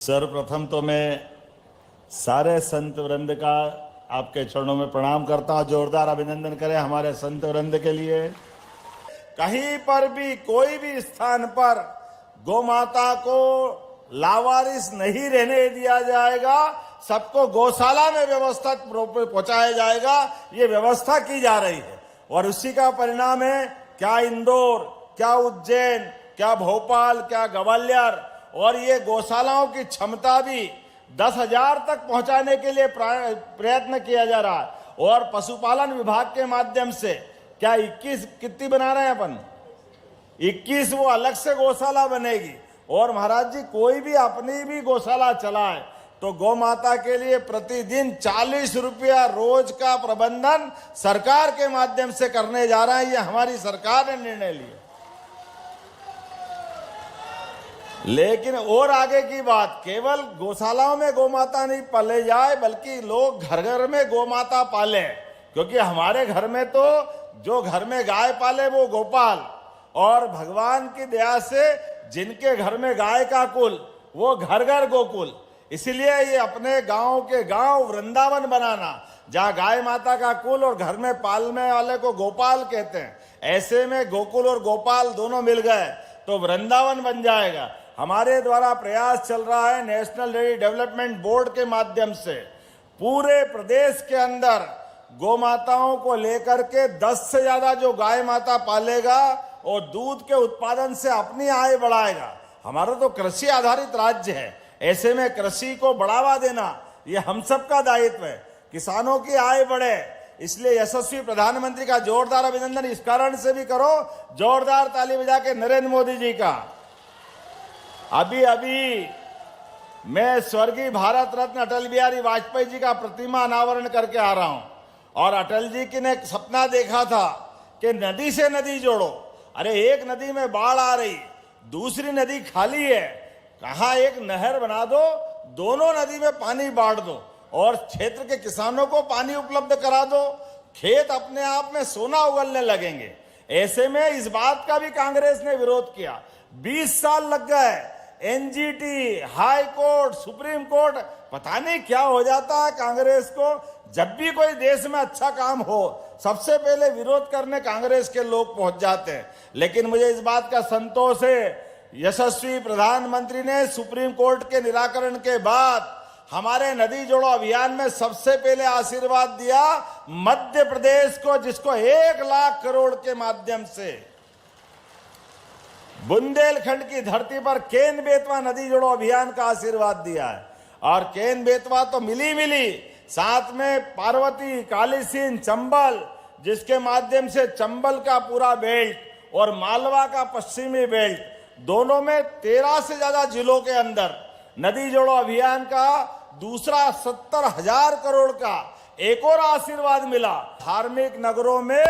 सर्वप्रथम तो मैं सारे संत वृंद का आपके चरणों में प्रणाम करता हूं। जोरदार अभिनंदन करें हमारे संत वृंद के लिए। कहीं पर भी कोई भी स्थान पर गौ माता को लावारिस नहीं रहने दिया जाएगा, सबको गौशाला में व्यवस्था पहुंचाया जाएगा, ये व्यवस्था की जा रही है। और उसी का परिणाम है क्या इंदौर, क्या उज्जैन, क्या भोपाल, क्या ग्वालियर, और ये गौशालाओं की क्षमता भी 10,000 तक पहुंचाने के लिए प्रयत्न किया जा रहा है। और पशुपालन विभाग के माध्यम से क्या 21 कितनी बना रहे हैं अपन, 21 वो अलग से गौशाला बनेगी। और महाराज जी कोई भी अपनी भी गौशाला चलाए तो गौ माता के लिए प्रतिदिन 40 रुपया रोज का प्रबंधन सरकार के माध्यम से करने जा रहा है। ये हमारी सरकार ने निर्णय लिया। लेकिन और आगे की बात, केवल गौशालाओं में गौ माता नहीं पाले जाए बल्कि लोग घर घर में गौ माता पाले। क्योंकि हमारे घर में तो जो घर में गाय पाले वो गोपाल, और भगवान की दया से जिनके घर में गाय का कुल वो घर घर गोकुल। इसलिए ये अपने गांव के गांव वृंदावन बनाना, जहां गाय माता का कुल और घर में पालने वाले को गोपाल कहते हैं, ऐसे में गोकुल और गोपाल दोनों मिल गए तो वृंदावन बन जाएगा। हमारे द्वारा प्रयास चल रहा है नेशनल डेयरी डेवलपमेंट बोर्ड के माध्यम से पूरे प्रदेश के अंदर गौ माताओं को लेकर के 10 से ज्यादा जो गाय माता पालेगा और दूध के उत्पादन से अपनी आय बढ़ाएगा। हमारा तो कृषि आधारित राज्य है, ऐसे में कृषि को बढ़ावा देना ये हम सबका दायित्व है, किसानों की आय बढ़े। इसलिए यशस्वी प्रधानमंत्री का जोरदार अभिनंदन इस कारण से भी करो, जोरदार ताली बजा के नरेंद्र मोदी जी का। अभी अभी मैं स्वर्गीय भारत रत्न अटल बिहारी वाजपेयी जी का प्रतिमा अनावरण करके आ रहा हूं। और अटल जी की ने एक सपना देखा था कि नदी से नदी जोड़ो। अरे एक नदी में बाढ़ आ रही, दूसरी नदी खाली है, कहा एक नहर बना दो, दोनों नदी में पानी बांट दो और क्षेत्र के किसानों को पानी उपलब्ध करा दो, खेत अपने आप में सोना उगलने लगेंगे। ऐसे में इस बात का भी कांग्रेस ने विरोध किया। 20 साल लग गए, NGT, high court, supreme court, पता नहीं क्या हो जाता है कांग्रेस को। जब भी कोई देश में अच्छा काम हो सबसे पहले विरोध करने कांग्रेस के लोग पहुंच जाते हैं। लेकिन मुझे इस बात का संतोष है, यशस्वी प्रधानमंत्री ने सुप्रीम कोर्ट के निराकरण के बाद हमारे नदी जोड़ो अभियान में सबसे पहले आशीर्वाद दिया मध्य प्रदेश को, जिसको 1 लाख करोड़ के माध्यम से बुंदेलखंड की धरती पर केन बेतवा नदी जोड़ो अभियान का आशीर्वाद दिया है। और केन बेतवा तो मिली, साथ में पार्वती, कालीसिंध, चंबल, जिसके माध्यम से चंबल का पूरा बेल्ट और मालवा का पश्चिमी बेल्ट, दोनों में 13 से ज्यादा जिलों के अंदर नदी जोड़ो अभियान का दूसरा 70,000 करोड़ का एक और आशीर्वाद मिला। धार्मिक नगरों में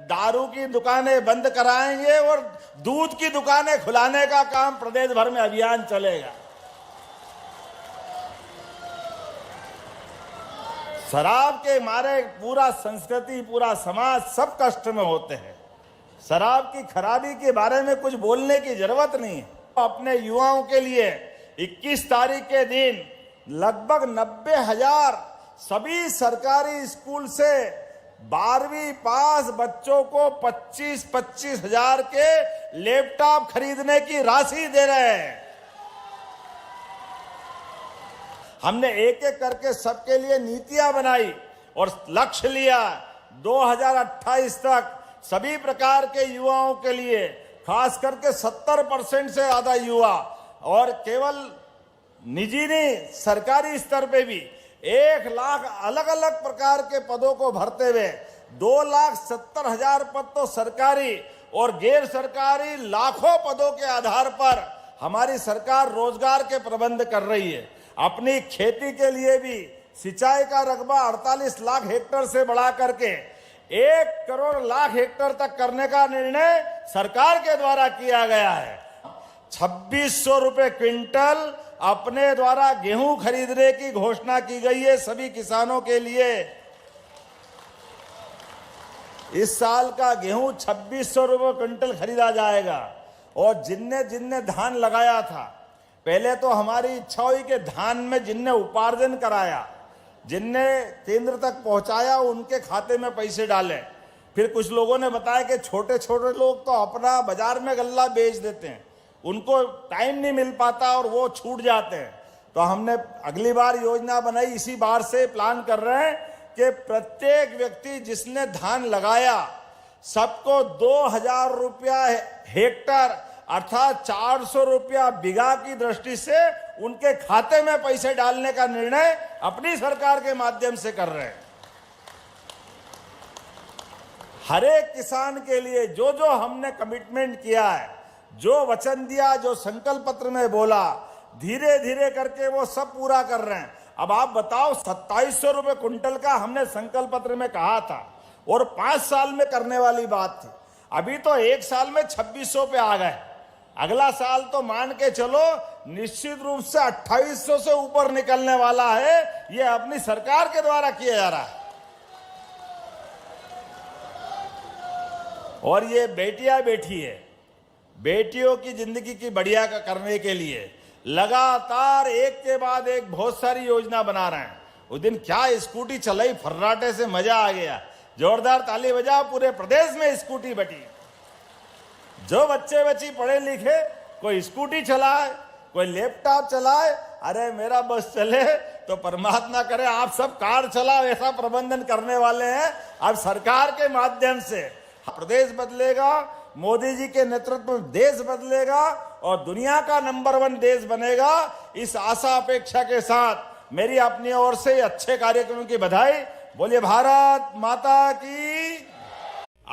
दारू की दुकानें बंद कराएंगे और दूध की दुकानें खुलाने का काम प्रदेश भर में अभियान चलेगा। शराब के मारे पूरा संस्कृति, पूरा समाज सब कष्ट में होते हैं। शराब की खराबी के बारे में कुछ बोलने की जरूरत नहीं है। अपने युवाओं के लिए 21 तारीख के दिन लगभग 90,000 सभी सरकारी स्कूल से 12वीं पास बच्चों को 25-25 हजार के लैपटॉप खरीदने की राशि दे रहे हैं। हमने एक एक करके सबके लिए नीतियां बनाई और लक्ष्य लिया 2028 तक सभी प्रकार के युवाओं के लिए, खास करके 70% से ज्यादा युवा, और केवल निजी नहीं सरकारी स्तर पे भी 1 लाख अलग अलग प्रकार के पदों को भरते हुए 2,70,000 पद तो सरकारी और गैर सरकारी लाखों पदों के आधार पर हमारी सरकार रोजगार के प्रबंध कर रही है। अपनी खेती के लिए भी सिंचाई का रकबा 48 लाख हेक्टेयर से बढ़ा करके 1 करोड़ लाख हेक्टेयर तक करने का निर्णय सरकार के द्वारा किया गया है। 2600 रुपए क्विंटल अपने द्वारा गेहूं खरीदने की घोषणा की गई है सभी किसानों के लिए। इस साल का गेहूं 2600 रुपए क्विंटल खरीदा जाएगा। और जिनने धान लगाया था पहले तो हमारी इच्छा हुई कि धान में जिनने उपार्जन कराया, जिनने केंद्र तक पहुंचाया, उनके खाते में पैसे डालें। फिर कुछ लोगों ने बताया कि छोटे छोटे लोग तो अपना बाजार में गल्ला बेच देते हैं, उनको टाइम नहीं मिल पाता और वो छूट जाते हैं। तो हमने अगली बार योजना बनाई, इसी बार से प्लान कर रहे हैं कि प्रत्येक व्यक्ति जिसने धान लगाया सबको 2000 रुपया हेक्टर अर्थात 400 रुपया बीघा की दृष्टि से उनके खाते में पैसे डालने का निर्णय अपनी सरकार के माध्यम से कर रहे हैं। हर एक किसान के लिए जो जो हमने कमिटमेंट किया है, जो वचन दिया, जो संकल्प पत्र में बोला, धीरे धीरे करके वो सब पूरा कर रहे हैं। अब आप बताओ, 2700 रुपये कुंटल का हमने संकल्प पत्र में कहा था और 5 साल में करने वाली बात थी। अभी तो 1 साल में 2600 पे आ गए। अगला साल तो मान के चलो निश्चित रूप से 2800 से ऊपर निकलने वाला है। ये अपनी सरकार के द्वारा किया जा रहा है। और ये बेटियां बैठी है, बेटियों की जिंदगी की बढ़िया करने के लिए लगातार एक के बाद एक बहुत सारी योजना बना रहे हैं। उस दिन क्या स्कूटी चलाई, फर्राटे से मजा आ गया। जोरदार ताली बजा, पूरे प्रदेश में स्कूटी बटी। जो बच्चे बच्ची पढ़े लिखे, कोई स्कूटी चलाए, कोई लैपटॉप चलाए। अरे मेरा बस चले तो परमात्मा करे आप सब कार चलाओ, ऐसा प्रबंधन करने वाले हैं। अब सरकार के माध्यम से प्रदेश बदलेगा, मोदी जी के नेतृत्व में देश बदलेगा और दुनिया का नंबर 1 देश बनेगा। इस आशा अपेक्षा के साथ मेरी अपनी ओर से अच्छे कार्यक्रम की बधाई। बोलिए भारत माता की।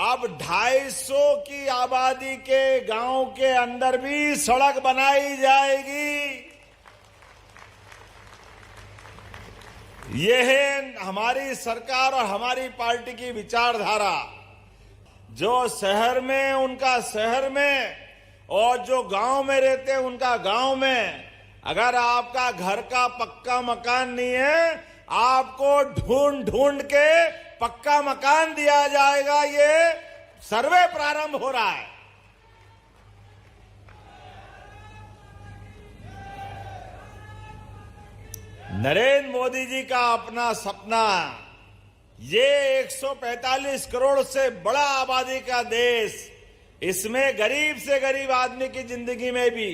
अब 250 की आबादी के गांव के अंदर भी सड़क बनाई जाएगी। यह है हमारी सरकार और हमारी पार्टी की विचारधारा। जो शहर में उनका शहर में और जो गांव में रहते हैं उनका गांव में। अगर आपका घर का पक्का मकान नहीं है, आपको ढूंढ ढूंढ के पक्का मकान दिया जाएगा। ये सर्वे प्रारंभ हो रहा है। नरेंद्र मोदी जी का अपना सपना, ये 145 करोड़ से बड़ा आबादी का देश, इसमें गरीब से गरीब आदमी की जिंदगी में भी,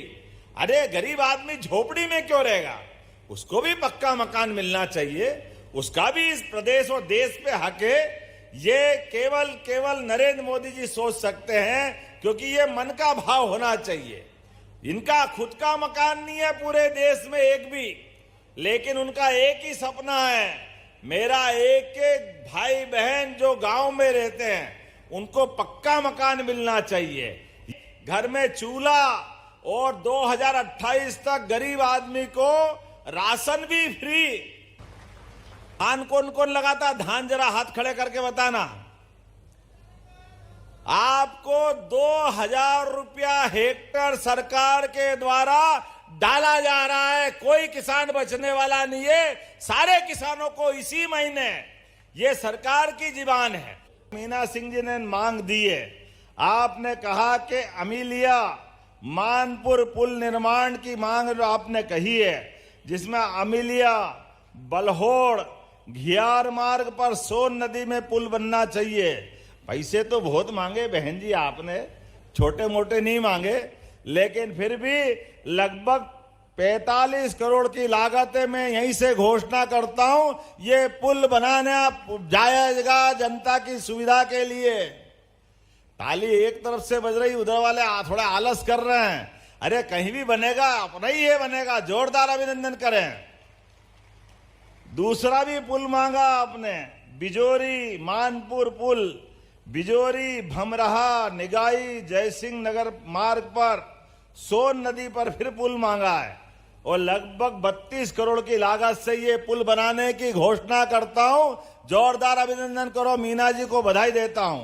अरे गरीब आदमी झोपड़ी में क्यों रहेगा, उसको भी पक्का मकान मिलना चाहिए। उसका भी इस प्रदेश और देश पे हक है। ये केवल नरेंद्र मोदी जी सोच सकते हैं, क्योंकि ये मन का भाव होना चाहिए। इनका खुद का मकान नहीं है पूरे देश में एक भी, लेकिन उनका एक ही सपना है, मेरा एक एक भाई बहन जो गांव में रहते हैं उनको पक्का मकान मिलना चाहिए, घर में चूल्हा, और 2028 तक गरीब आदमी को राशन भी फ्री। धान कौन कौन लगाता, धान जरा हाथ खड़े करके बताना। आपको 2000 रुपया हेक्टर सरकार के द्वारा डाला जा रहा है। कोई किसान बचने वाला नहीं है, सारे किसानों को इसी महीने, ये सरकार की जीवान है। मीना सिंह जी ने मांग दी है, आपने कहा कि अमीलिया मानपुर पुल निर्माण की मांग जो आपने कही है, जिसमें अमीलिया बलहोड़ घियार मार्ग पर सोन नदी में पुल बनना चाहिए। पैसे तो बहुत मांगे बहन जी आपने, छोटे मोटे नहीं मांगे, लेकिन फिर भी लगभग 45 करोड़ की लागत है। मैं यहीं से घोषणा करता हूं, ये पुल बनाना जाएगा जनता की सुविधा के लिए। ताली एक तरफ से बज रही, उधर वाले थोड़ा आलस कर रहे हैं। अरे कहीं भी बनेगा, अपना ही ये बनेगा, जोरदार अभिनंदन करें। दूसरा भी पुल मांगा आपने, बिजोरी मानपुर पुल, बिजोरी भमरहा निगाई जयसिंह नगर मार्ग पर सोन नदी पर फिर पुल मांगा है, और लगभग 32 करोड़ की लागत से ये पुल बनाने की घोषणा करता हूं। जोरदार अभिनंदन करो, मीना जी को बधाई देता हूं।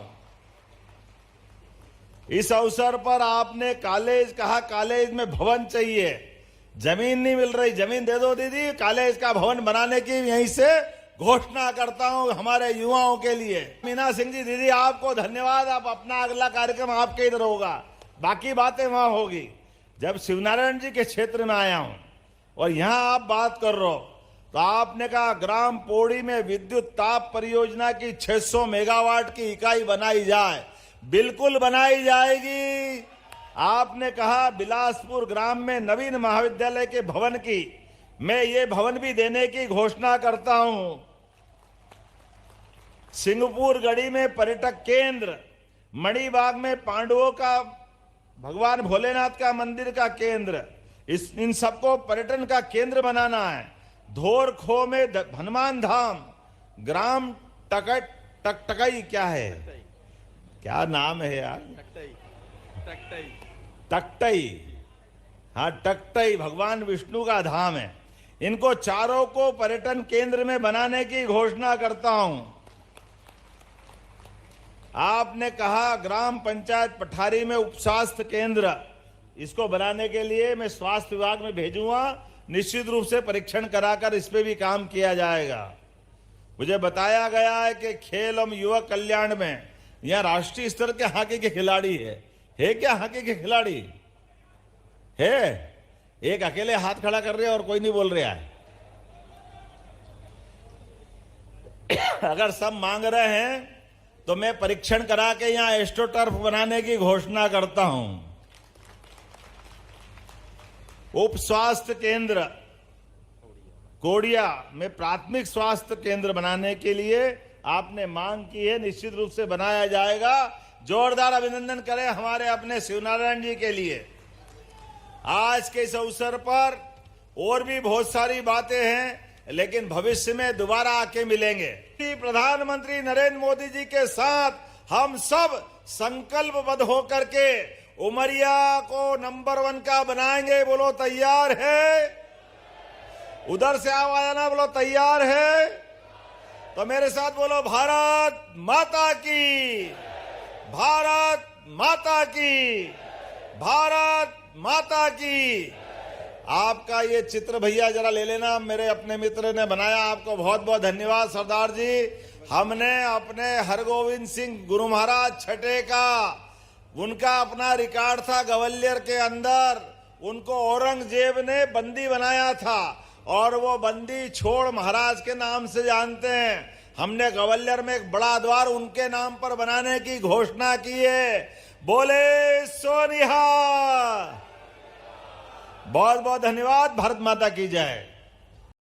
इस अवसर पर आपने कॉलेज कहा, कॉलेज में भवन चाहिए, जमीन नहीं मिल रही, जमीन दे दो दीदी, कॉलेज का भवन बनाने की यहीं से घोषणा करता हूं हमारे युवाओं के लिए। मीना सिंह जी दीदी आपको धन्यवाद। आप अपना अगला कार्यक्रम आपके इधर होगा, बाकी बातें वहां होगी। जब शिवनारायण जी के क्षेत्र में आया हूं और यहां आप बात कर रहे हो, तो आपने कहा ग्राम पौड़ी में विद्युत ताप परियोजना की 600 मेगावाट की इकाई बनाई जाए। बिल्कुल बनाई जाएगी। आपने कहा बिलासपुर ग्राम में नवीन महाविद्यालय के भवन की, मैं ये भवन भी देने की घोषणा करता हूं। सिंहपुर गढ़ी में पर्यटक केंद्र, मणिबाग में पांडवों का भगवान भोलेनाथ का मंदिर का केंद्र, इन सबको पर्यटन का केंद्र बनाना है। धोर खो में हनुमान धाम, ग्राम टकटई क्या है, क्या नाम है यार, टकटई, हाँ टकटई भगवान विष्णु का धाम है। इनको चारों को पर्यटन केंद्र में बनाने की घोषणा करता हूं। आपने कहा ग्राम पंचायत पठारी में उप स्वास्थ्य केंद्र, इसको बनाने के लिए मैं स्वास्थ्य विभाग में भेजूंगा। निश्चित रूप से परीक्षण कराकर इस पे भी काम किया जाएगा। मुझे बताया गया है कि खेल एवं युवा कल्याण में यहां राष्ट्रीय स्तर के हॉकी के खिलाड़ी है क्या हॉकी के खिलाड़ी है? एक अकेले हाथ खड़ा कर रहे हैं और कोई नहीं बोल रहा है। अगर सब मांग रहे हैं तो मैं परीक्षण करा के यहां एस्ट्रोटर्फ बनाने की घोषणा करता हूं। उप स्वास्थ्य केंद्र कोडिया में प्राथमिक स्वास्थ्य केंद्र बनाने के लिए आपने मांग की है, निश्चित रूप से बनाया जाएगा। जोरदार अभिनंदन करें हमारे अपने शिवनारायण जी के लिए। आज के इस अवसर पर और भी बहुत सारी बातें हैं, लेकिन भविष्य में दोबारा आके मिलेंगे। प्रधानमंत्री नरेंद्र मोदी जी के साथ हम सब संकल्पबद्ध होकर के उमरिया को नंबर 1 का बनाएंगे। बोलो तैयार है? उधर से आवाज आना, बोलो तैयार है? तो मेरे साथ बोलो भारत माता की, भारत माता की, भारत माता की। आपका ये चित्र भैया जरा ले लेना, मेरे अपने मित्र ने बनाया। आपको बहुत बहुत धन्यवाद सरदार जी। हमने अपने हरगोविंद सिंह गुरु महाराज छठे का, उनका अपना रिकॉर्ड था ग्वालियर के अंदर, उनको औरंगजेब ने बंदी बनाया था और वो बंदी छोड़ महाराज के नाम से जानते हैं। हमने ग्वालियर में एक बड़ा द्वार उनके नाम पर बनाने की घोषणा की है। बोले सोनिहा। बहुत बहुत धन्यवाद। भारत माता की जय।